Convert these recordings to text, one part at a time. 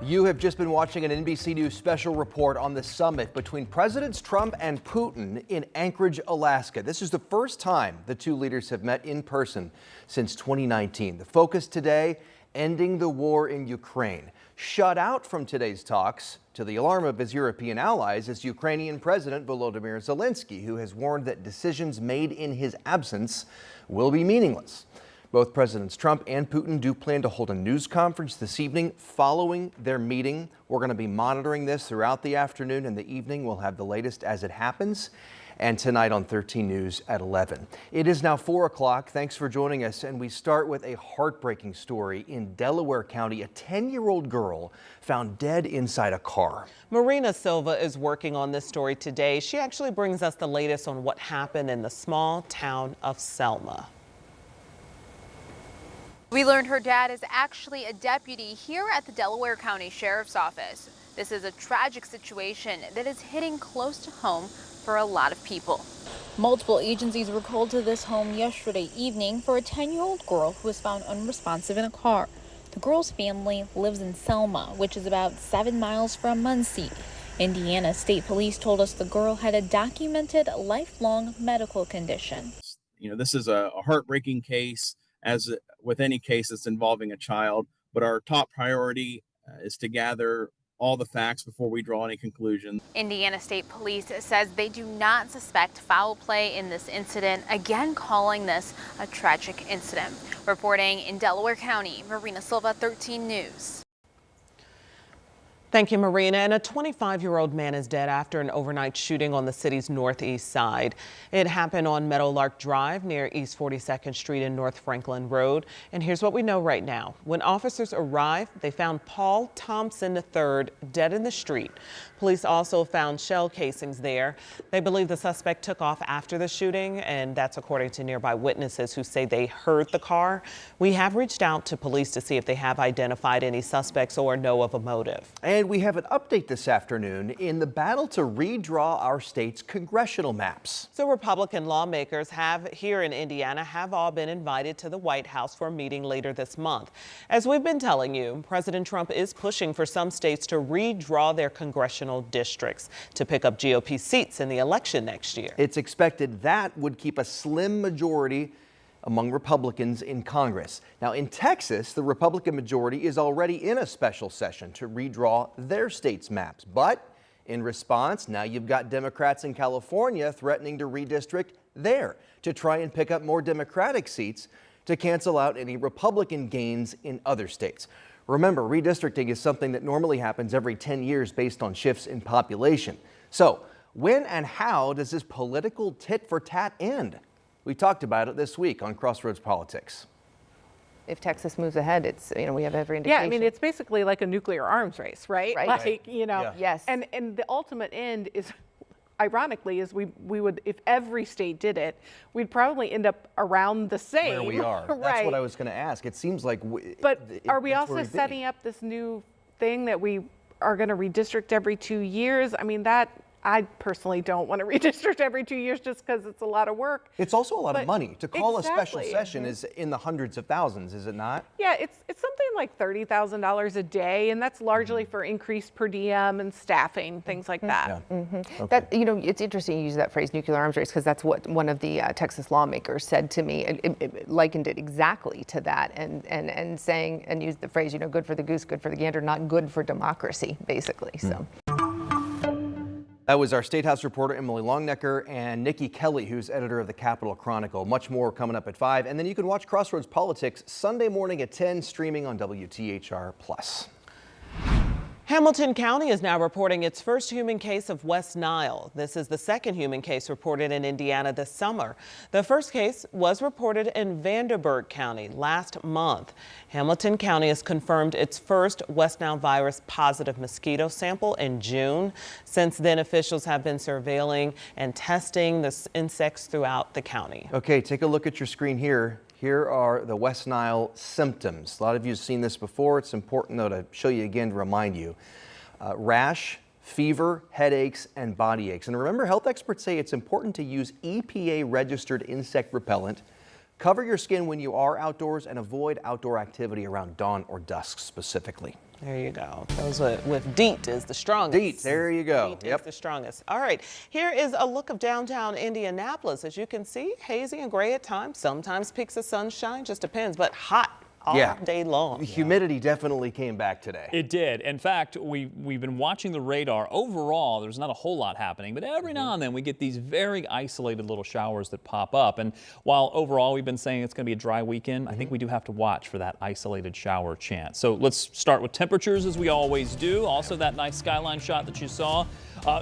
You have just been watching an NBC News special report on the summit between Presidents Trump and Putin in Anchorage, Alaska. This is the first time the two leaders have met in person since 2019. The focus today, ending the war in Ukraine. Shut out from today's talks, to the alarm of his European allies, is Ukrainian President Volodymyr Zelensky, who has warned that decisions made in his absence will be meaningless. Both Presidents Trump and Putin do plan to hold a news conference this evening following their meeting. We're going to be monitoring this throughout the afternoon and the evening. We'll have the latest as it happens. And tonight on 13 News at 11. It is now 4 o'clock. Thanks for joining us. And we start with a heartbreaking story in Delaware County. A 10-year-old girl found dead inside a car. Marina Silva is working on this story today. She actually brings us the latest on what happened in the small town of Selma. We learned her dad is actually a deputy here at the Delaware County Sheriff's Office. This is a tragic situation that is hitting close to home for a lot of people. Multiple agencies were called to this home yesterday evening for a 10-year-old girl who was found unresponsive in a car. The girl's family lives in Selma, which is about 7 miles from Muncie. Indiana State Police told us the girl had a documented lifelong medical condition. You know, this is a heartbreaking case, as with any case that's involving a child, but our top priority is to gather all the facts before we draw any conclusions. Indiana State Police says they do not suspect foul play in this incident, again calling this a tragic incident. Reporting in Delaware County, Marina Silva, 13 News. Thank you, Marina. And a 25-year-old man is dead after an overnight shooting on the city's northeast side. It happened on Meadowlark Drive near East 42nd Street and North Franklin Road. And here's what we know right now. When officers arrived, they found Paul Thompson III dead in the street. Police also found shell casings there. They believe the suspect took off after the shooting, and that's according to nearby witnesses who say they heard the car. We have reached out to police to see if they have identified any suspects or know of a motive. And we have an update this afternoon in the battle to redraw our state's congressional maps. So Republican lawmakers here in Indiana have all been invited to the White House for a meeting later this month. As we've been telling you, President Trump is pushing for some states to redraw their congressional districts to pick up GOP seats in the election next year. It's expected that would keep a slim majority among Republicans in Congress. Now in Texas, the Republican majority is already in a special session to redraw their state's maps. But in response, now you've got Democrats in California threatening to redistrict there to try and pick up more Democratic seats to cancel out any Republican gains in other states. Remember, redistricting is something that normally happens every 10 years based on shifts in population. So when and how does this political tit for tat end? We talked about it this week on Crossroads Politics. If Texas moves ahead, it's, we have every indication. Yeah, I mean, it's basically like a nuclear arms race, right? Right. Like, Yeah. Yes. And the ultimate end is, ironically, is we would, if every state did it, we'd probably end up around the same. Where we are. Right. That's what I was going to ask. It seems like But are we that's also where we'd be. setting up this new thing that we are going to redistrict every 2 years? I mean, I personally don't want to redistrict every 2 years just because it's a lot of work. It's also a lot of money. To call a special Exactly. session is in the hundreds of thousands, is it not? Yeah, it's something like $30,000 a day, and that's largely for increased per diem and staffing, things like that. Yeah. Okay. That, it's interesting you use that phrase, nuclear arms race, because that's what one of the Texas lawmakers said to me, and it likened it exactly to that, and saying, and used the phrase, good for the goose, good for the gander, not good for democracy, basically. So. That was our State House reporter Emily Longnecker and Nikki Kelly, who's editor of the Capitol Chronicle. Much more coming up at 5. And then you can watch Crossroads Politics Sunday morning at 10, streaming on WTHR+. Hamilton County is now reporting its first human case of West Nile. This is the second human case reported in Indiana this summer. The first case was reported in Vanderburgh County last month. Hamilton County has confirmed its first West Nile virus positive mosquito sample in June. Since then, officials have been surveilling and testing the insects throughout the county. Okay, take a look at your screen here. Here are the West Nile symptoms. A lot of you have seen this before. It's important, though, to show you again to remind you. Rash, fever, headaches, and body aches. And remember, health experts say it's important to use EPA-registered insect repellent. Cover your skin when you are outdoors and avoid outdoor activity around dawn or dusk specifically. There you go. Those with DEET is the strongest. DEET, there you go. DEET is the strongest. All right, here is a look of downtown Indianapolis. As you can see, hazy and gray at times, sometimes peaks of sunshine, just depends, but hot all day long. The humidity definitely came back today. It did. In fact, we've been watching the radar. Overall, there's not a whole lot happening, but every now and then we get these very isolated little showers that pop up. And while overall we've been saying it's going to be a dry weekend, I think we do have to watch for that isolated shower chance. So let's start with temperatures as we always do. Also that nice skyline shot that you saw.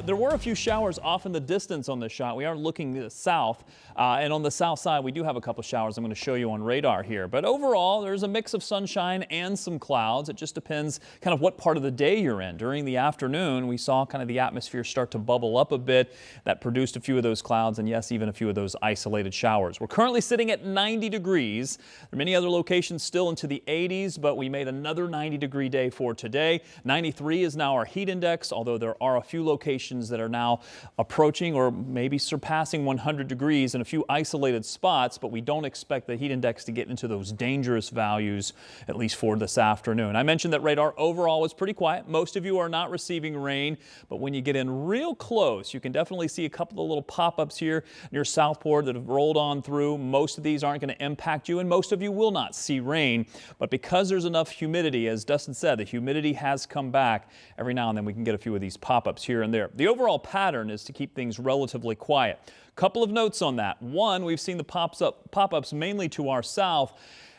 There were a few showers off in the distance on this shot. We are looking south, and on the south side we do have a couple showers I'm going to show you on radar here. But overall, there's a mix of sunshine and some clouds. It just depends kind of what part of the day you're in. During the afternoon, we saw kind of the atmosphere start to bubble up a bit. That produced a few of those clouds and, yes, even a few of those isolated showers. We're currently sitting at 90 degrees. There are many other locations still into the 80s, but we made another 90-degree day for today. 93 is now our heat index, although there are a few locations that are now approaching or maybe surpassing 100 degrees in a few isolated spots, but we don't expect the heat index to get into those dangerous values, at least for this afternoon. I mentioned that radar overall was pretty quiet. Most of you are not receiving rain, but when you get in real close, you can definitely see a couple of little pop-ups here near Southport that have rolled on through. Most of these aren't going to impact you, and most of you will not see rain, but because there's enough humidity, as Dustin said, the humidity has come back. Every now and then we can get a few of these pop-ups here and there. The overall pattern is to keep things relatively quiet. Couple of notes on that. One, we've seen the pop-ups mainly to our south.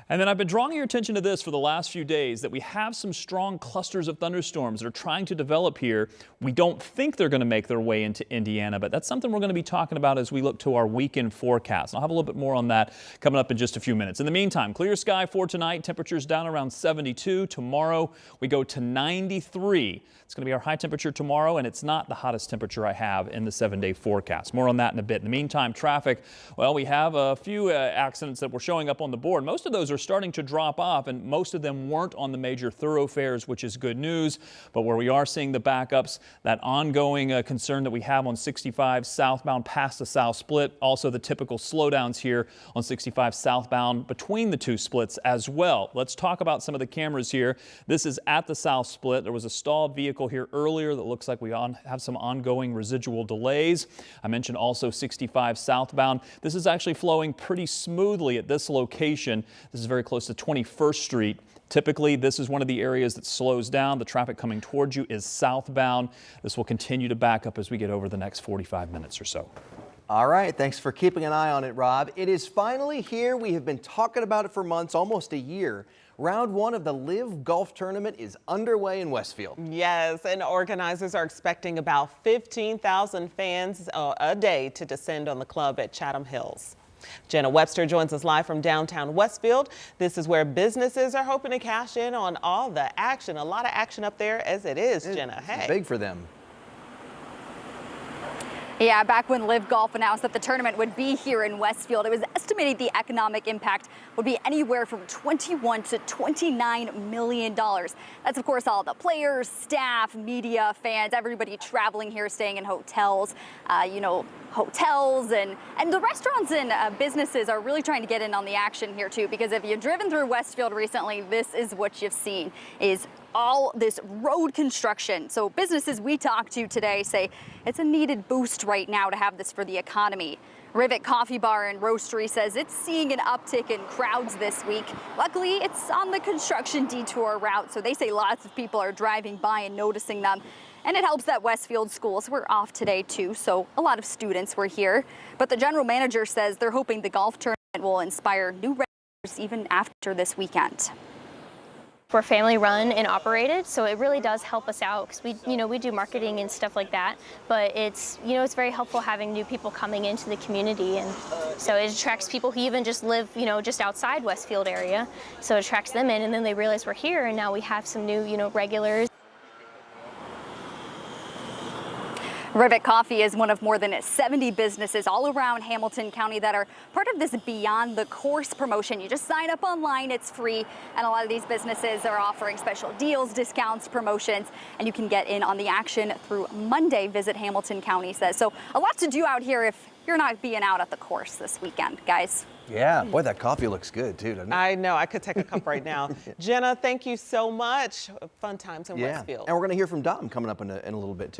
And then I've been drawing your attention to this for the last few days, that we have some strong clusters of thunderstorms that are trying to develop here. We don't think they're going to make their way into Indiana, but that's something we're going to be talking about as we look to our weekend forecast. I'll have a little bit more on that coming up in just a few minutes. In the meantime, clear sky for tonight. Temperatures down around 72. Tomorrow we go to 93. It's going to be our high temperature tomorrow, and it's not the hottest temperature I have in the 7-day forecast. More on that in a bit. In the meantime, traffic, well, we have a few accidents that were showing up on the board. Most of those are starting to drop off, and most of them weren't on the major thoroughfares, which is good news. But where we are seeing the backups, that ongoing concern that we have on 65 southbound past the south split, also the typical slowdowns here on 65 southbound between the two splits as well. Let's talk about some of the cameras here. This is at the south split. There was a stalled vehicle here earlier that looks like we have some ongoing residual delays. I mentioned also 65 southbound. This is actually flowing pretty smoothly at this location. This is very close to 21st Street. Typically, this is one of the areas that slows down. The traffic coming towards you is southbound. This will continue to back up as we get over the next 45 minutes or so. All right, thanks for keeping an eye on it, Rob. It is finally here. We have been talking about it for months, almost a year. Round one of the LIV Golf Tournament is underway in Westfield. Yes, and organizers are expecting about 15,000 fans a day to descend on the club at Chatham Hills. Jenna Webster joins us live from downtown Westfield. This is where businesses are hoping to cash in on all the action. A lot of action up there as it is, Jenna. Hey. It's big for them. Yeah, back when LIV Golf announced that the tournament would be here in Westfield, it was estimated the economic impact would be anywhere from $21 to $29 million. That's, of course, all the players, staff, media, fans, everybody traveling here, staying in hotels, hotels and the restaurants and businesses are really trying to get in on the action here, too, because if you've driven through Westfield recently, this is what you've seen is all this road construction. So businesses we talked to today say it's a needed boost right now to have this for the economy. Rivet Coffee Bar and Roastery says it's seeing an uptick in crowds this week. Luckily, it's on the construction detour route, so they say lots of people are driving by and noticing them. And it helps that Westfield schools were off today, too, so a lot of students were here. But the general manager says they're hoping the golf tournament will inspire new regulars even after this weekend. We're family run and operated, so it really does help us out because we do marketing and stuff like that. But it's very helpful having new people coming into the community, and so it attracts people who even just live just outside Westfield area. So it attracts them in, and then they realize we're here, and now we have some new regulars. Rivet Coffee is one of more than 70 businesses all around Hamilton County that are part of this Beyond the Course promotion. You just sign up online, it's free, and a lot of these businesses are offering special deals, discounts, promotions, and you can get in on the action through Monday, Visit Hamilton County says. So a lot to do out here if you're not being out at the course this weekend, guys. Yeah, boy, that coffee looks good too, doesn't it? I know, I could take a cup right now. Jenna, thank you so much. Fun times in Yeah, Westfield. and we're going to hear from Dom coming up in a little bit too.